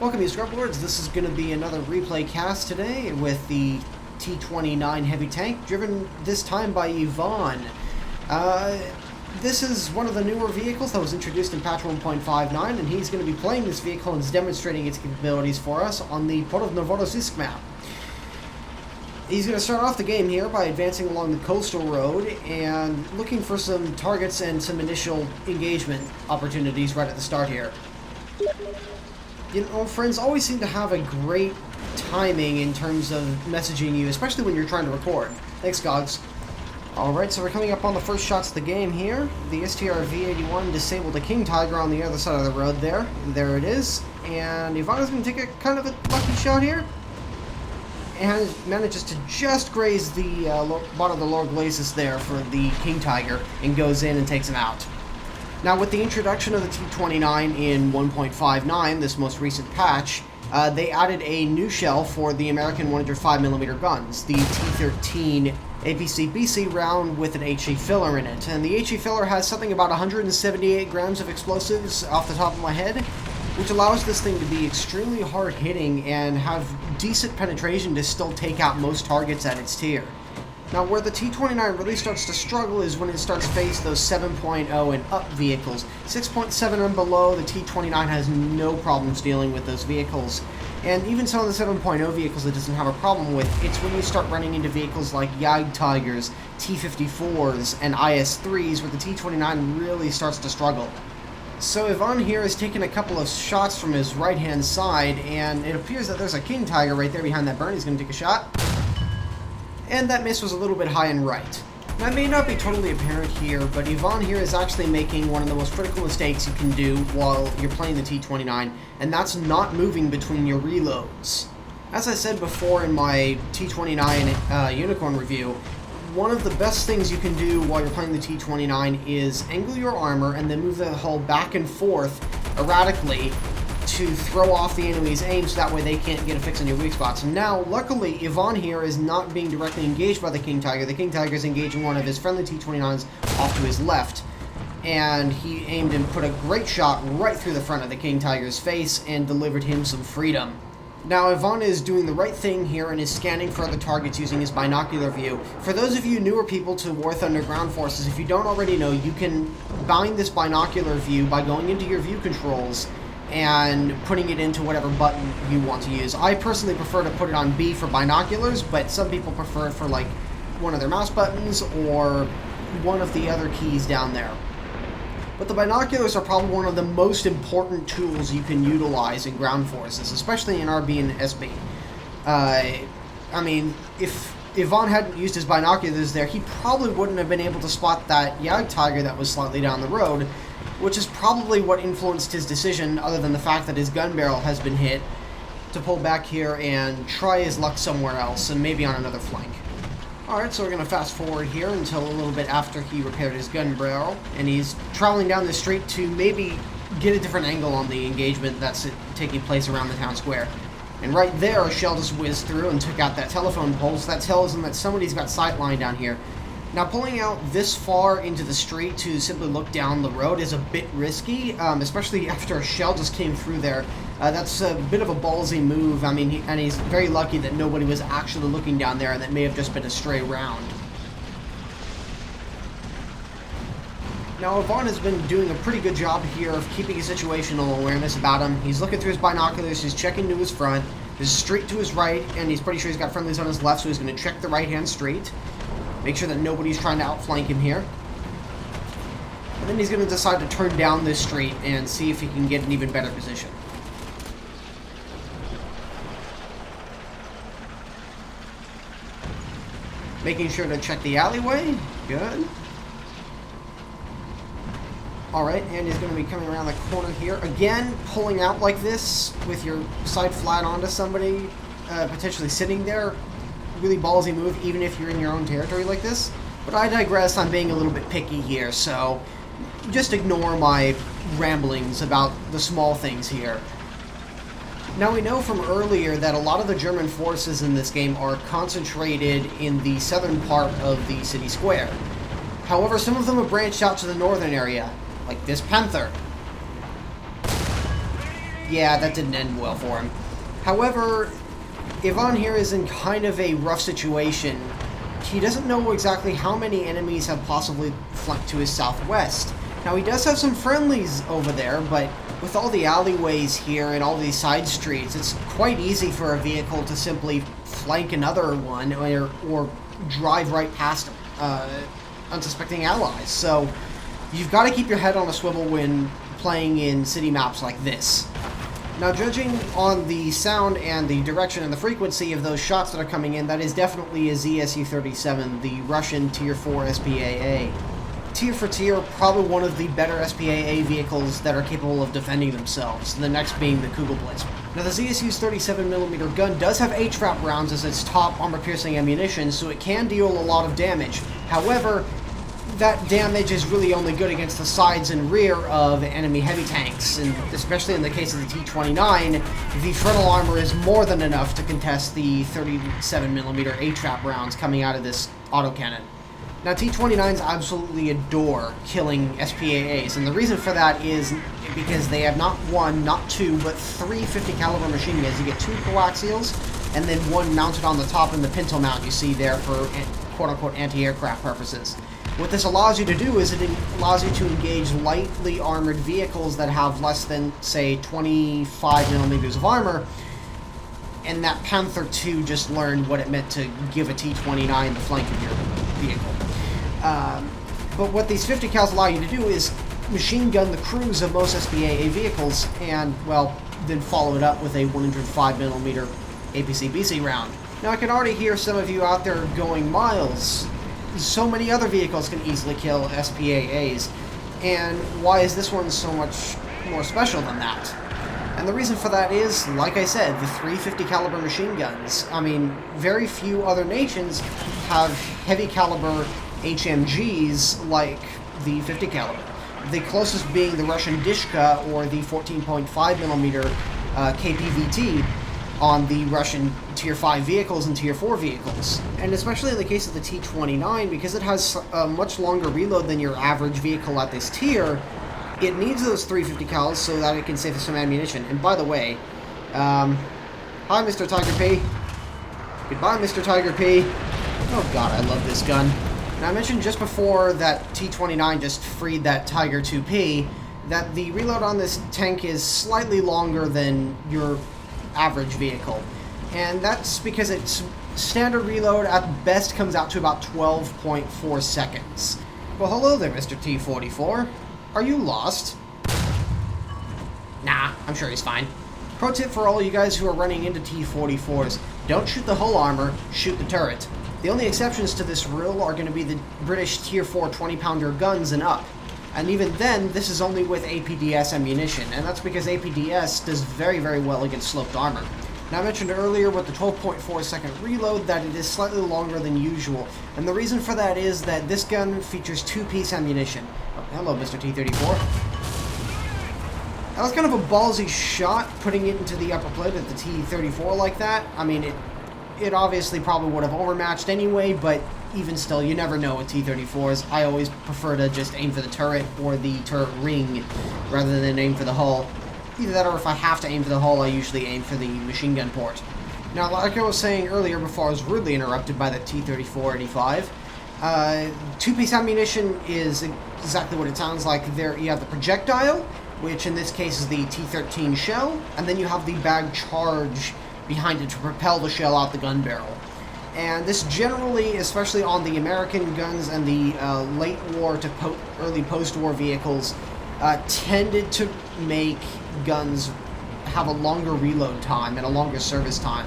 Welcome, you Scrubboards. This is going to be another replay cast today with the T29 heavy tank, driven this time by Yvayne. This is one of the newer vehicles that was introduced in patch 1.59, and he's going to be playing this vehicle and demonstrating its capabilities for us on the Port of Novorossiysk map. He's going to start off the game here by advancing along the coastal road and looking for some targets and some initial engagement opportunities right at the start here. You know, friends always seem to have a great timing in terms of messaging you, especially when you're trying to record. Thanks, Gogs. Alright, so we're coming up on the first shots of the game here. The STR-V81 disabled a King Tiger on the other side of the road there. There it is. And Yvonne's going to take a kind of a lucky shot here. And manages to just graze the bottom of the lower glacis there for the King Tiger and goes in and takes him out. Now, with the introduction of the T29 in 1.59, this most recent patch, they added a new shell for the American 105mm guns, the T13 APC-BC round with an HE filler in it. And the HE filler has something about 178 grams of explosives off the top of my head, which allows this thing to be extremely hard-hitting and have decent penetration to still take out most targets at its tier. Now, where the T29 really starts to struggle is when it starts to face those 7.0 and up vehicles. 6.7 and below, the T29 has no problems dealing with those vehicles. And even some of the 7.0 vehicles it doesn't have a problem with, it's when you start running into vehicles like Yag Tigers, T54s, and IS3s where the T29 really starts to struggle. So Yvayne here has taken a couple of shots from his right-hand side, and it appears that there's a King Tiger right there behind that burn. He's going to take a shot. And that miss was a little bit high and right. That may not be totally apparent here, but Yvayne here is actually making one of the most critical mistakes you can do while you're playing the T29, and that's not moving between your reloads. As I said before in my T29 Unicorn review, one of the best things you can do while you're playing the T29 is angle your armor and then move the hull back and forth erratically to throw off the enemy's aim so that way they can't get a fix on your weak spots. Now, luckily, Yvayne here is not being directly engaged by the King Tiger. The King Tiger is engaging one of his friendly T29s off to his left, and he aimed and put a great shot right through the front of the King Tiger's face and delivered him some freedom. Now, Yvayne is doing the right thing here and is scanning for other targets using his binocular view. For those of you newer people to War Thunder Ground Forces, if you don't already know, you can bind this binocular view by going into your view controls and putting it into whatever button you want to use. I personally prefer to put it on B for binoculars, but some people prefer it for like one of their mouse buttons or one of the other keys down there. But the binoculars are probably one of the most important tools you can utilize in ground forces, especially in RB and SB. I mean, if Yvayne hadn't used his binoculars there, he probably wouldn't have been able to spot that Yag Tiger that was slightly down the road, which is probably what influenced his decision, other than the fact that his gun barrel has been hit, to pull back here and try his luck somewhere else, and maybe on another flank. Alright, so we're going to fast forward here until a little bit after he repaired his gun barrel, and he's traveling down the street to maybe get a different angle on the engagement that's taking place around the town square. And right there, a shell just whizzed through and took out that telephone pole, so that tells him that somebody's got sight line down here. Now, pulling out this far into the street to simply look down the road is a bit risky, especially after a shell just came through there. That's a bit of a ballsy move. I mean, and he's very lucky that nobody was actually looking down there, and that may have just been a stray round. Now, Yvayne has been doing a pretty good job here of keeping a situational awareness about him. He's looking through his binoculars, he's checking to his front, there's a street to his right, and he's pretty sure he's got friendlies on his left, so he's going to check the right-hand street. Make sure that nobody's trying to outflank him here. And then he's going to decide to turn down this street and see if he can get an even better position. Making sure to check the alleyway. Good. Alright, and he's going to be coming around the corner here. Again, pulling out like this with your side flat onto somebody, potentially sitting there. Really ballsy move, even if you're in your own territory like this. But I digress, I'm being a little bit picky here, so just ignore my ramblings about the small things here. Now, we know from earlier that a lot of the German forces in this game are concentrated in the southern part of the city square. However, some of them have branched out to the northern area, like this Panther. yeah, that didn't end well for him. However, Yvayne here is in kind of a rough situation. He doesn't know exactly how many enemies have possibly flanked to his southwest. Now, he does have some friendlies over there, but with all the alleyways here and all these side streets, it's quite easy for a vehicle to simply flank another one or drive right past unsuspecting allies. So you've got to keep your head on a swivel when playing in city maps like this. Now, judging on the sound and the direction and the frequency of those shots that are coming in, that is definitely a ZSU-37, the Russian Tier 4 SPAA. Tier for tier, probably one of the better SPAA vehicles that are capable of defending themselves, the next being the Kugelblitz. Now, the ZSU's 37mm gun does have HVAP rounds as its top armor-piercing ammunition, so it can deal a lot of damage. However, that damage is really only good against the sides and rear of enemy heavy tanks, and especially in the case of the T29, the frontal armor is more than enough to contest the 37mm HVAP rounds coming out of this autocannon. Now, T29s absolutely adore killing SPAAs, and the reason for that is because they have not one, not two, but 3 50 caliber machine guns. You get 2 coaxials, and then one mounted on the top in the pintle mount you see there for quote-unquote anti-aircraft purposes. What this allows you to do is it allows you to engage lightly armored vehicles that have less than, say, 25mm of armor, and that Panther II just learned what it meant to give a T29 the flank of your vehicle. But what these 50 cals allow you to do is machine gun the crews of most SPAA vehicles and, well, then follow it up with a 105mm APC-BC round. Now, I can already hear some of you out there going, Miles, so many other vehicles can easily kill SPAAs, and why is this one so much more special than that? And the reason for that is, like I said, the 350 caliber machine guns. I mean, very few other nations have heavy caliber HMGs like the 50 caliber. The closest being the Russian Dishka or the 14.5mm KPVT on the Russian Tier 5 vehicles and Tier 4 vehicles. And especially in the case of the T29, because it has a much longer reload than your average vehicle at this tier, it needs those 350 cals so that it can save some ammunition. And by the way, hi Mr. Tiger P. Goodbye, Mr. Tiger P. Oh god, I love this gun. And I mentioned just before that T29 just freed that Tiger 2P, that the reload on this tank is slightly longer than your average vehicle. And that's because its standard reload at best comes out to about 12.4 seconds. Well, hello there, Mr. T44. Are you lost? Nah, I'm sure he's fine. Pro tip for all you guys who are running into T44s, don't shoot the hull armor, shoot the turret. The only exceptions to this rule are going to be the British Tier 4 20-pounder guns and up. And even then, this is only with APDS ammunition, and that's because APDS does very, very well against sloped armor. Now, I mentioned earlier with the 12.4 second reload that it is slightly longer than usual, and the reason for that is that this gun features 2-piece ammunition. Oh, hello, Mr. T34. That was kind of a ballsy shot, putting it into the upper plate of the T34 like that. I mean, it obviously probably would have overmatched anyway, but even still, you never know with T-34s. I always prefer to just aim for the turret or the turret ring rather than aim for the hull. Either that or if I have to aim for the hull, I usually aim for the machine gun port. Now, like I was saying earlier before I was rudely interrupted by the T-34-85, 2-piece ammunition is exactly what it sounds like. There you have the projectile, which in this case is the T-13 shell, and then you have the bag charge behind it to propel the shell out the gun barrel. And this generally, especially on the American guns and the late war to early post-war vehicles, tended to make guns have a longer reload time and a longer service time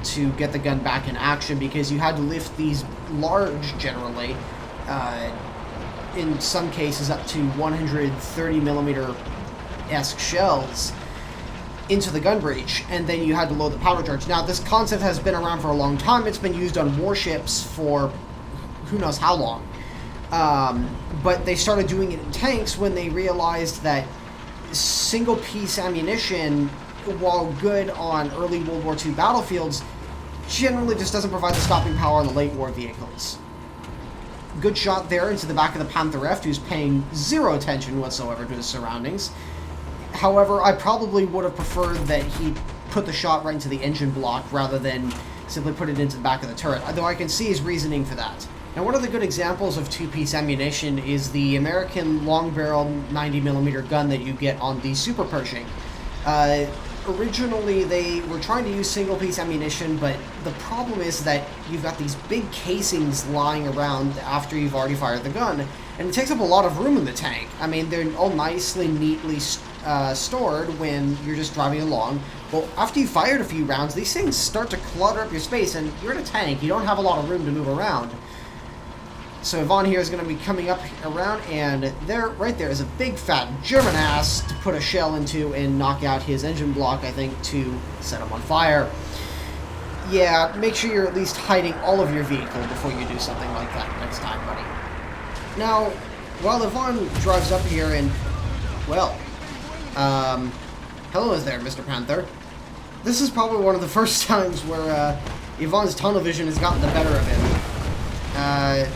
to get the gun back in action, because you had to lift these large, generally, in some cases up to 130mm-esque shells, into the gun breech, and then you had to load the powder charge. Now, this concept has been around for a long time. It's been used on warships for who knows how long. But they started doing it in tanks when they realized that single-piece ammunition, while good on early World War II battlefields, generally just doesn't provide the stopping power on the late war vehicles. Good shot there into the back of the Panther F, who's paying zero attention whatsoever to his surroundings. However, I probably would have preferred that he put the shot right into the engine block rather than simply put it into the back of the turret, though I can see his reasoning for that. Now, one of the good examples of two-piece ammunition is the American long-barrel 90mm gun that you get on the Super Pershing. Originally, they were trying to use single-piece ammunition, but the problem is that you've got these big casings lying around after you've already fired the gun, and it takes up a lot of room in the tank. I mean, they're all nicely, neatly stored when you're just driving along. Well, after you've fired a few rounds, these things start to clutter up your space, and you're in a tank. You don't have a lot of room to move around. So Yvayne here is going to be coming up around, and there, right there, is a big fat German ass to put a shell into and knock out his engine block, I think, to set him on fire. Yeah, make sure you're at least hiding all of your vehicle before you do something like that next time, buddy. Now, while Yvayne drives up here and, well, hello there, Mr. Panther. This is probably one of the first times where Yvonne's tunnel vision has gotten the better of him.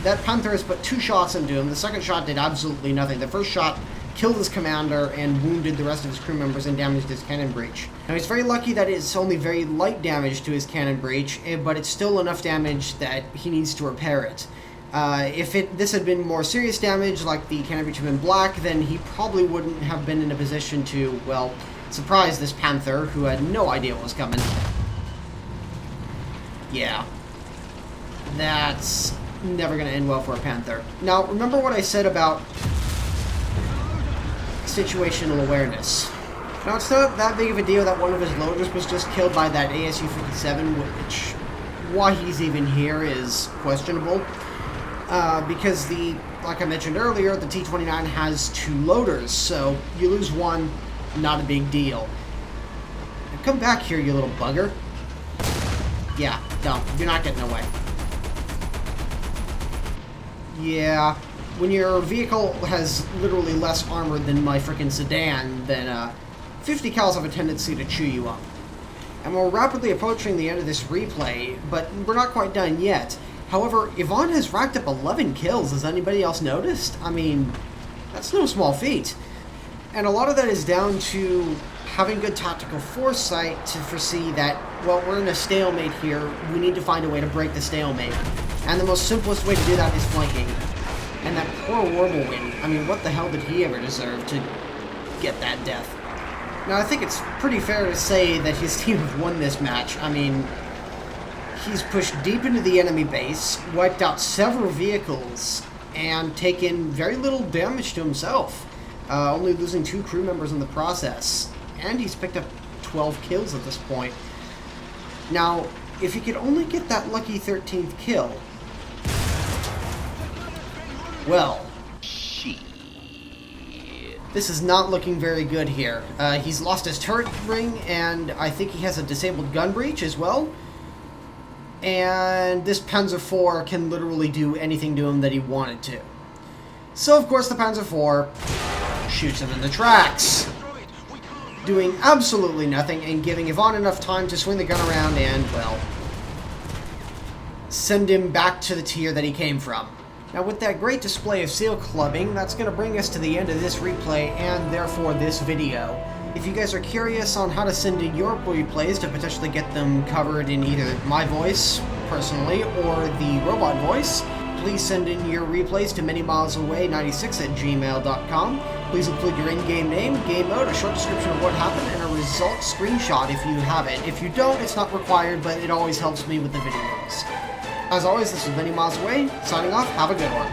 That Panther has put 2 shots into him. The second shot did absolutely nothing. The first shot killed his commander and wounded the rest of his crew members and damaged his cannon breech. Now, he's very lucky that it's only very light damage to his cannon breech, but it's still enough damage that he needs to repair it. If this had been more serious damage, like the cannon breech had been black, then he probably wouldn't have been in a position to, well, surprise this Panther, who had no idea what was coming. Yeah. That's never going to end well for a Panther. Now, remember what I said about situational awareness. Now, it's not that big of a deal that one of his loaders was just killed by that ASU-57, which, why he's even here is questionable. Because like I mentioned earlier, the T29 has 2 loaders, so you lose one, not a big deal. Now, come back here, you little bugger. Yeah, no, you're not getting away. Yeah, when your vehicle has literally less armor than my frickin' sedan, then 50 cals have a tendency to chew you up. And we're rapidly approaching the end of this replay, but we're not quite done yet. However, Yvayne has racked up 11 kills. Has anybody else noticed? I mean, that's no small feat. And a lot of that is down to having good tactical foresight to foresee that, well, we're in a stalemate here. We need to find a way to break the stalemate. And the most simplest way to do that is flanking. And that poor Warblewind, I mean, what the hell did he ever deserve to get that death? Now, I think it's pretty fair to say that his team have won this match. I mean, he's pushed deep into the enemy base, wiped out several vehicles, and taken very little damage to himself, only losing 2 crew members in the process. And he's picked up 12 kills at this point. Now, if he could only get that lucky 13th kill, well, shit. This is not looking very good here. He's lost his turret ring, and I think he has a disabled gun breech as well. And this Panzer IV can literally do anything to him that he wanted to. So, of course, the Panzer IV shoots him in the tracks, doing absolutely nothing and giving Yvayne enough time to swing the gun around and, well, send him back to the tier that he came from. Now, with that great display of seal clubbing, that's going to bring us to the end of this replay and therefore this video. If you guys are curious on how to send in your replays to potentially get them covered in either my voice, personally, or the robot voice, please send in your replays to manymilesaway96@gmail.com. Please include your in-game name, game mode, a short description of what happened, and a result screenshot if you have it. If you don't, it's not required, but it always helps me with the videos. As always, this is Many Miles Away, signing off. Have a good one.